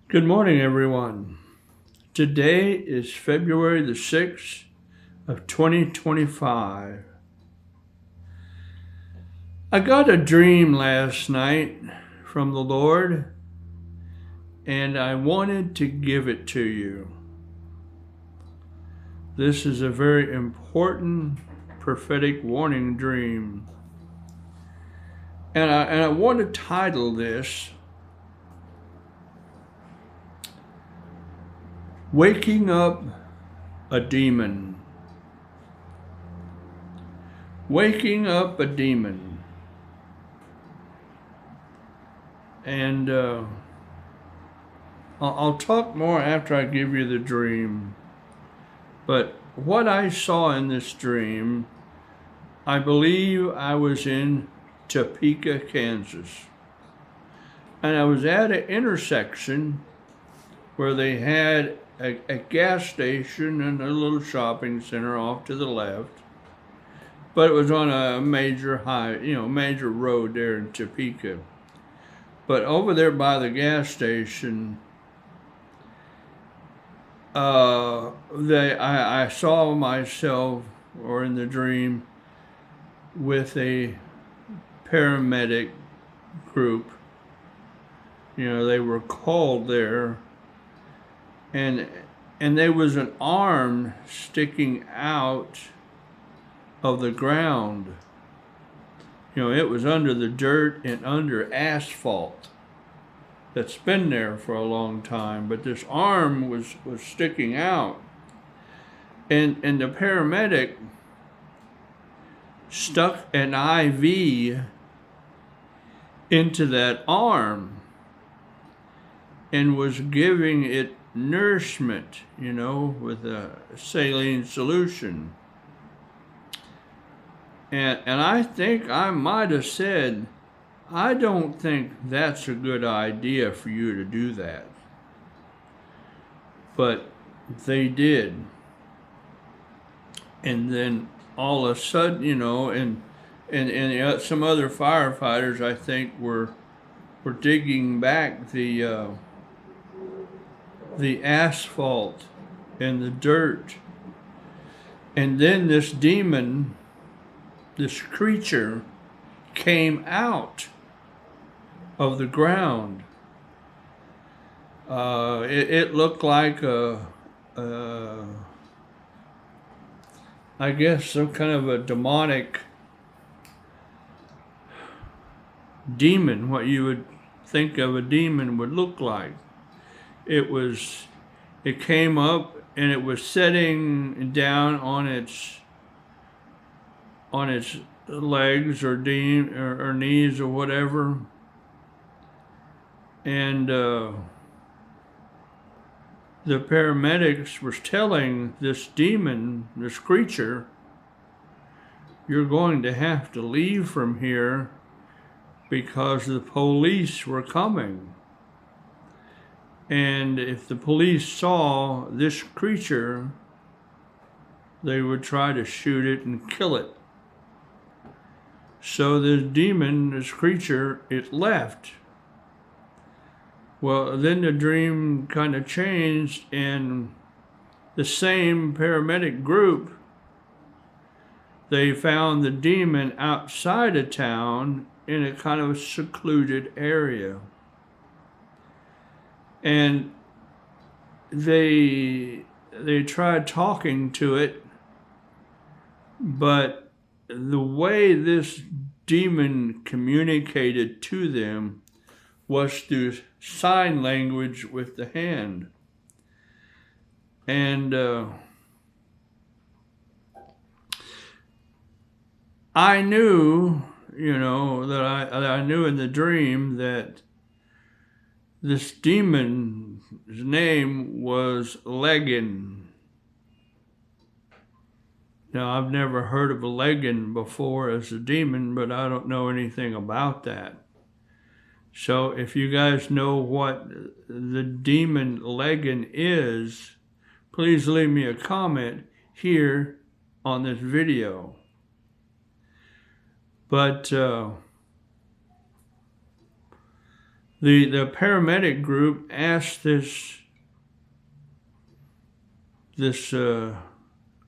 Good morning, everyone. Today is February the 6th of 2025. I got a dream last night from the Lord, and I wanted to give it to you. This is a very important prophetic warning dream. And I want to title this, Waking Up a Demon. Waking Up a Demon. And I'll talk more after I give you the dream. But what I saw in this dream, I believe I was in Topeka, Kansas. And I was at an intersection where they had a gas station and a little shopping center off to the left. But it was on a major major road there in Topeka. But over there by the gas station, I saw myself, or in the dream, with a paramedic group. They were called there, and there was an arm sticking out of the ground. It was under the dirt and under asphalt that's been there for a long time, but this arm was sticking out. And the paramedic stuck an IV into that arm and was giving it nourishment, with a saline solution. And I think I might have said, I don't think that's a good idea for you to do that. But they did. And then all of a sudden, and some other firefighters, I think, were digging back the asphalt and the dirt. And then this demon, this creature, came out of the ground. It looked like I guess some kind of a demonic demon, what you would think of a demon would look like. It came up and it was sitting down on its legs or knees or whatever. And the paramedics were telling this demon, this creature, you're going to have to leave from here because the police were coming. And if the police saw this creature, they would try to shoot it and kill it. So this demon, this creature, it left. Well, then the dream kind of changed, and the same paramedic group, they found the demon outside of town in a kind of secluded area. And they tried talking to it, but the way this demon communicated to them was through sign language with the hand. And I knew, that I knew in the dream that this demon's name was Lego.n. Now, I've never heard of a Lego.n before as a demon, but I don't know anything about that. So if you guys know what the demon Lego.n is, please leave me a comment here on this video. But The paramedic group asked this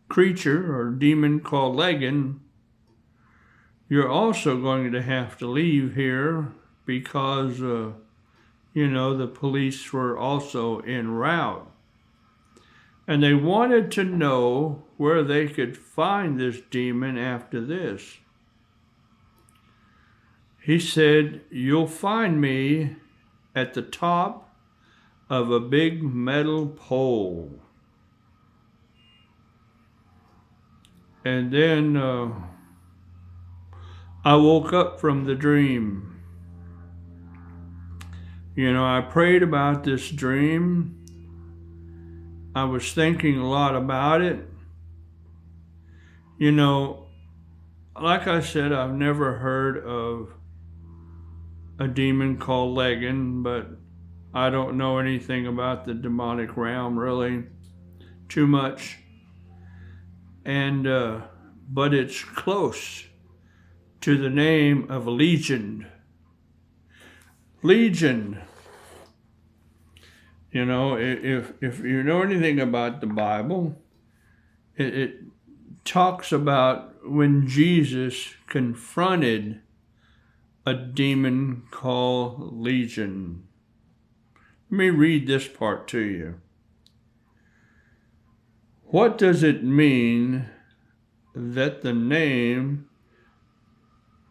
creature or demon called Lego.n, you're also going to have to leave here because, the police were also en route. And they wanted to know where they could find this demon after this. He said, "You'll find me at the top of a big metal pole." And then I woke up from the dream. I prayed about this dream. I was thinking a lot about it. Like I said, I've never heard of a demon called Lego.n, but I don't know anything about the demonic realm really too much. And but it's close to the name of Legion. Legion. If you know anything about the Bible, it talks about when Jesus confronted a demon called Legion. Let me read this part to you. What does it mean that the name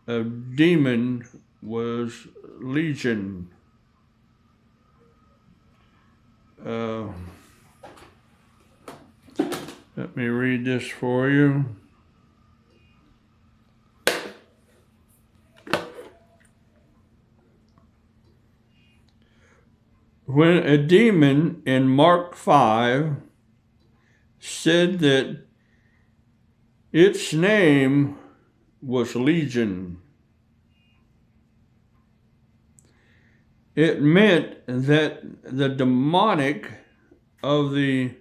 of demon was Legion? Let me read this for you. When a demon in Mark 5 said that its name was Legion, it meant that the demonic of the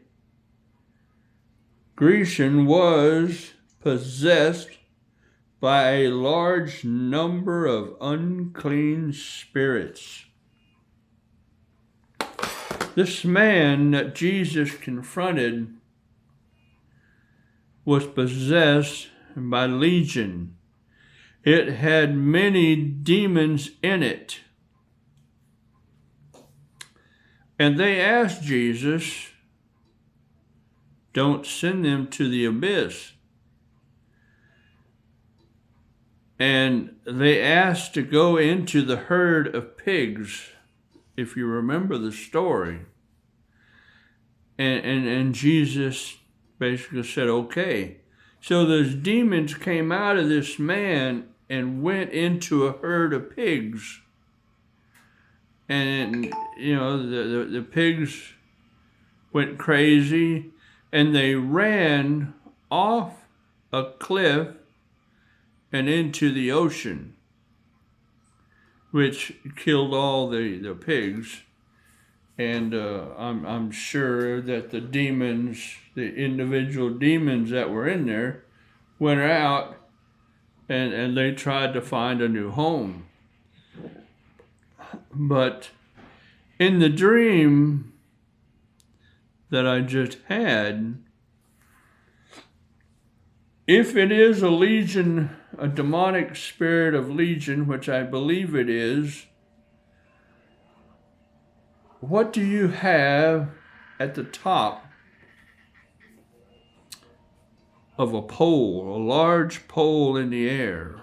Grecian was possessed by a large number of unclean spirits. This man that Jesus confronted was possessed by Legion. It had many demons in it. And they asked Jesus, "Don't send them to the abyss." And they asked to go into the herd of pigs, if you remember the story. And Jesus basically said, okay. So those demons came out of this man and went into a herd of pigs. And, the pigs went crazy and they ran off a cliff and into the ocean, which killed all the pigs. And I'm sure that the demons, the individual demons that were in there, went out and they tried to find a new home. But in the dream that I just had, if it is a legion, a demonic spirit of Legion, which I believe it is, what do you have at the top of a pole, a large pole in the air?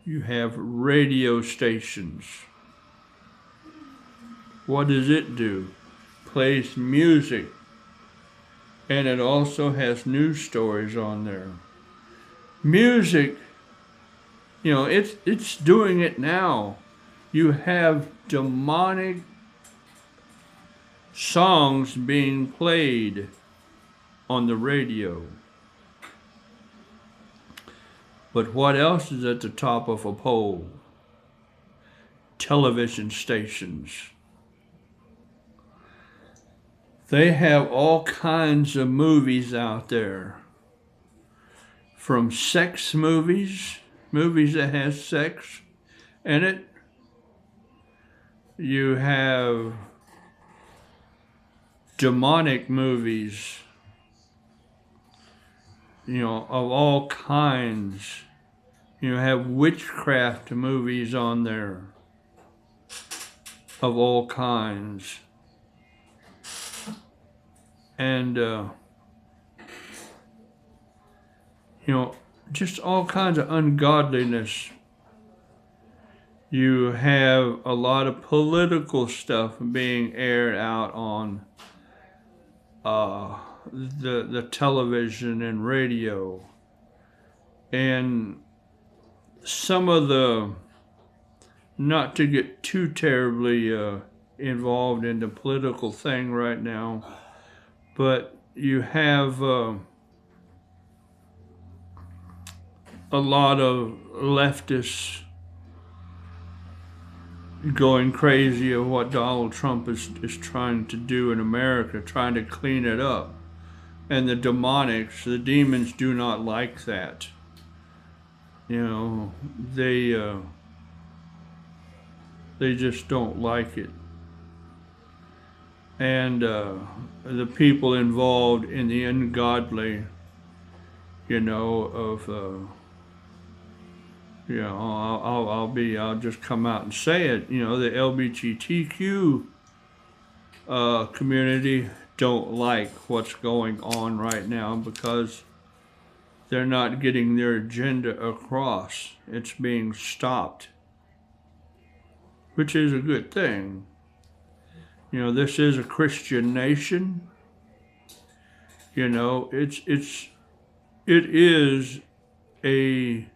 You have radio stations. What does it do? Plays music. And it also has news stories on there. Music, it's doing it now. You have demonic songs being played on the radio. But what else is at the top of a pole? Television stations. They have all kinds of movies out there. From sex movies that has sex in it, you have demonic movies, of all kinds. You have witchcraft movies on there of all kinds. And, just all kinds of ungodliness. You have a lot of political stuff being aired out on the television and radio. And some of the, not to get too terribly involved in the political thing right now, but you have a lot of leftists going crazy of what Donald Trump is trying to do in America, trying to clean it up. And the demonics, the demons do not like that. They just don't like it. And the people involved in the ungodly, I'll just come out and say it, the LGBTQ community don't like what's going on right now because they're not getting their agenda across. It's being stopped, which is a good thing. This is a Christian nation. It is a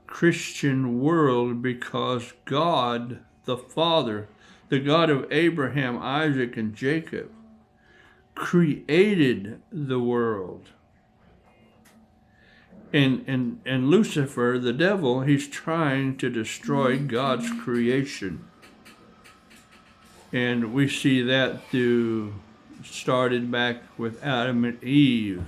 Christian world because God, the Father, the God of Abraham, Isaac, and Jacob, created the world. And Lucifer, the devil, he's trying to destroy God's creation. And we see that started back with Adam and Eve.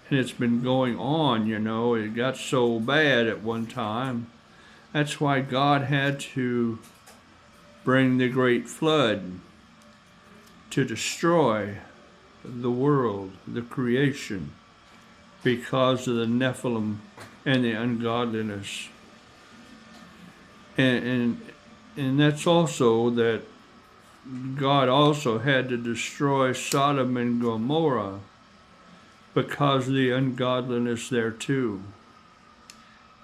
And it's been going on, it got so bad at one time. That's why God had to bring the great flood to destroy the world, the creation, because of the Nephilim and the ungodliness. And that's also that God also had to destroy Sodom and Gomorrah because of the ungodliness there too.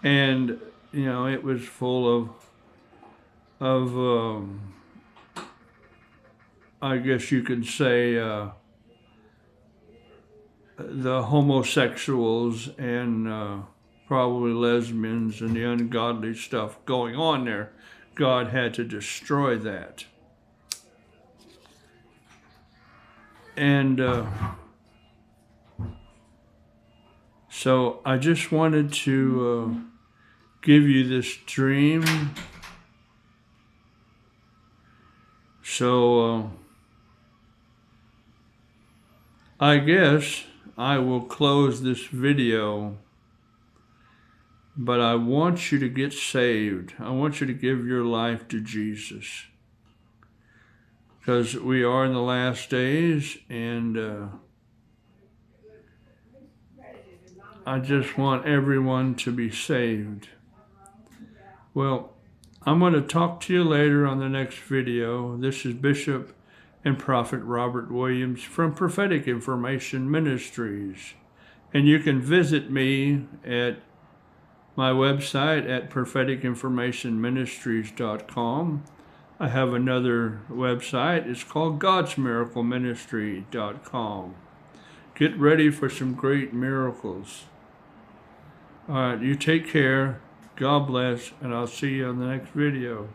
And, it was full of I guess you could say, the homosexuals and probably lesbians and the ungodly stuff going on there. God had to destroy that. And so I just wanted to give you this dream. So I guess I will close this video, but I want you to get saved. I want you to give your life to Jesus, because we are in the last days, and I just want everyone to be saved. Well, I'm going to talk to you later on the next video. This is Bishop and Prophet Robert Williams from Prophetic Information Ministries. And you can visit me at my website at propheticinformationministries.com. I have another website. It's called godsmiracleministry.com. Get ready for some great miracles. All right, you take care. God bless, and I'll see you on the next video.